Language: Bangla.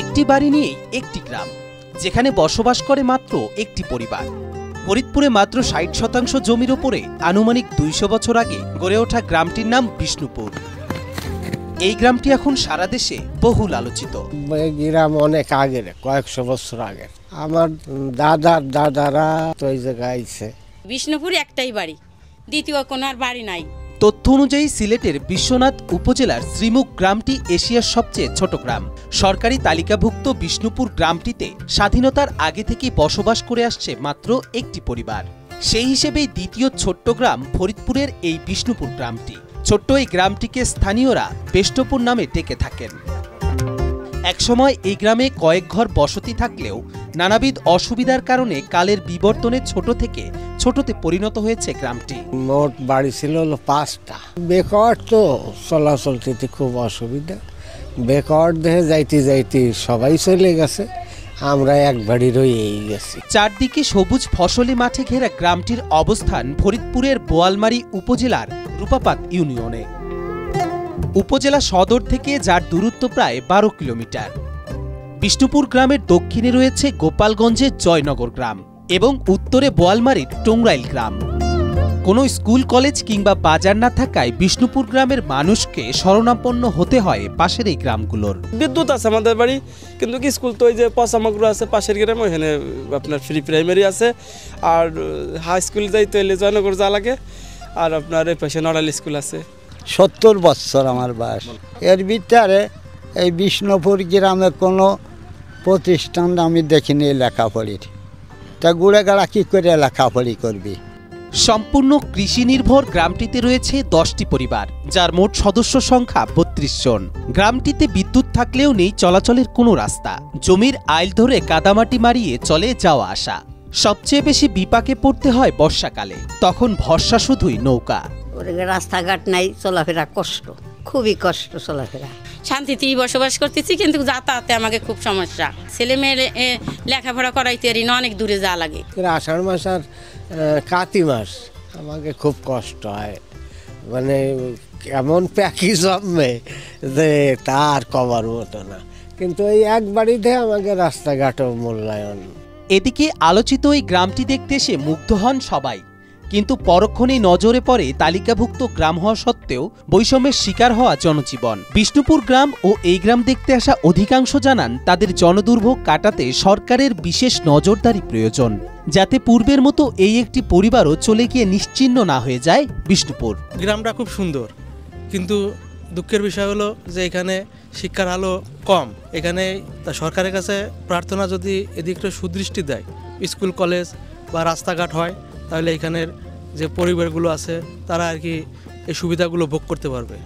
একটি বাড়ি নিয়েই একটি গ্রাম, যেখানে বসবাস করে মাত্র একটি পরিবার। ফরিদপুরে মাত্র ৬০% জমির ওপরে আনুমানিক ২০০ বছর আগে গড়ে ওঠা গ্রামটির নাম বিষ্ণুপুর। এই গ্রামটি এখন সারা দেশে বহুল আলোচিত। গ্রাম অনেক আগের, কয়েকশো বছর আগের। আমার দাদারা তো এই জায়গায় আইছে। বিষ্ণুপুর একটাই বাড়ি, দ্বিতীয় কোনো আর বাড়ি নাই। তথ্য অনুযায়ী সিলেটের বিশ্বনাথ উপজেলার শ্রীমুখ গ্রামটি এশিয়ার সবচেয়ে ছোট গ্রাম। সরকারি তালিকাভুক্ত বিষ্ণুপুর গ্রামটিতে স্বাধীনতার আগে থেকেই বসবাস করে আসছে মাত্র একটি পরিবার। সেই হিসেবেই দ্বিতীয় ছোট্ট গ্রাম ফরিদপুরের এই বিষ্ণুপুর গ্রামটি। ছোট্ট এই গ্রামটিকে স্থানীয়রা বেষ্টপুর নামে ডেকে থাকেন। একসময় এই গ্রামে কয়েক ঘর বসতি থাকলেও নানাবিধ অসুবিধার কারণে কালের বিবর্তনে ছোট থেকে ছোটতে পরিণত হয়েছে গ্রামটি। মোট বাড়ি ছিল ৫টা। বেকার তো চলাচল করতে খুব অসুবিধা। বেকার দেখে যাইতে সবাই চলে গেছে, আমরা এক বাড়ি রয়েই গেছি। চারদিকে সবুজ ফসলি মাঠে ঘেরা গ্রামটির অবস্থান ফরিদপুরের বোয়ালমারী উপজেলার রূপাপাত ইউনিয়নে। উপজেলা সদর থেকে যার দূরত্ব প্রায় ১২ কিলোমিটার। বিষ্ণুপুর গ্রামের দক্ষিণে রয়েছে গোপালগঞ্জের জয়নগর গ্রাম এবং উত্তরে বোয়ালমারীর টংরাইল গ্রাম। কোনো স্কুল কলেজ কিংবা বাজার না থাকায় বিষ্ণুপুর গ্রামের মানুষকে শরণাপন্ন হতে হয় পাশের এই গ্রামগুলোর। বিদ্যুৎ আছে আমাদের বাড়ি, কিন্তু কি স্কুল তো ওই যে পচামাগুলো আছে পাশের গ্রামে, ওখানে আপনার ফ্রি প্রাইমারি আছে। আর হাই স্কুল যাই তো এলে জয়নগর যা লাগে। আর আপনার এই পাশে নড়াইল স্কুল আছে। ৭০ বছর আমার বয়স। এর ভিতরে এই বিষ্ণুপুর গ্রামে কোনো প্রতিষ্ঠান আমি দেখিনি লেখাপড়ির। তা গুড়েগাড়া কী করে লেখাপড়ি করবি? সম্পূর্ণ কৃষি নির্ভর গ্রামটিতে রয়েছে ১০টি পরিবার, যার মোট সদস্য সংখ্যা ৩২ জন। গ্রামটিতে বিদ্যুৎ থাকলেও নেই চলাচলের কোনো রাস্তা। জমির আইল ধরে কাদামাটি মারিয়ে চলে যাওয়া আসা। সবচেয়ে বেশি বিপাকে পড়তে হয় বর্ষাকালে, তখন ভরসা শুধুই নৌকা। রাস্তাঘাট নাই, চলাফেরা কষ্ট, খুবই কষ্ট চলাফেরা। শান্তিতেই বসবাস করতেছি, কিন্তু যাতায়াতে আমাকে খুব সমস্যা। ছেলে মেয়ে লেখাপড়া করাইতে পারি না, অনেক দূরে যাওয়া লাগে। আষাঢ় মাস আর কাতি মাস আমাকে খুব কষ্ট হয়, মানে এমন প্যাকি জমে যে তার কমার মতো না। কিন্তু এই এক বাড়িতে আমাকে রাস্তাঘাটও মূল্যায়ন। এদিকে আলোচিত এই গ্রামটি দেখতে এসে মুগ্ধ হন সবাই, কিন্তু পরক্ষণেই নজরে পড়ে তালিকাভুক্ত গ্রাম হওয়া সত্ত্বেও বৈষম্যের শিকার হওয়া জনজীবন। বিষ্ণুপুর গ্রাম ও এই গ্রাম দেখতে আসা অধিকাংশ জানান তাদের জনদুর্ভোগ কাটাতে সরকারের বিশেষ নজরদারি প্রয়োজন, যাতে পূর্বের মতো এই একটি পরিবারও চলে গিয়ে নিশ্চিহ্ন না হয়ে যায় বিষ্ণুপুর। গ্রামটা খুব সুন্দর, কিন্তু দুঃখের বিষয় হলো যে এখানে শিক্ষার আলো কম। এখানে সরকারের কাছে প্রার্থনা, যদি এদিকটা সুদৃষ্টি দেয়, স্কুল কলেজ বা রাস্তাঘাট হয়, তাহলে এখানের যে পরিবারগুলো আছে তারা আর কি এই সুবিধাগুলো ভোগ করতে পারবে।